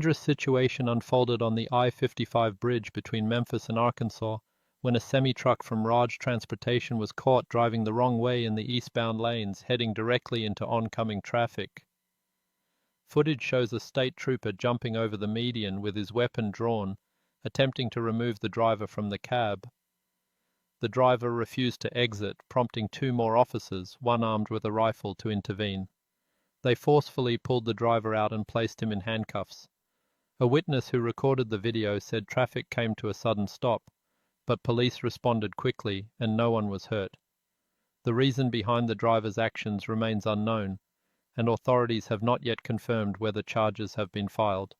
Dangerous situation unfolded on the I-55 bridge between Memphis and Arkansas when a semi-truck from Raj Transportation was caught driving the wrong way in the eastbound lanes, heading directly into oncoming traffic. Footage shows a state trooper jumping over the median with his weapon drawn, attempting to remove the driver from the cab. The driver refused to exit, prompting two more officers, one armed with a rifle, to intervene. They forcefully pulled the driver out and placed him in handcuffs. A witness who recorded the video said traffic came to a sudden stop, but police responded quickly and no one was hurt. The reason behind the driver's actions remains unknown, and authorities have not yet confirmed whether charges have been filed.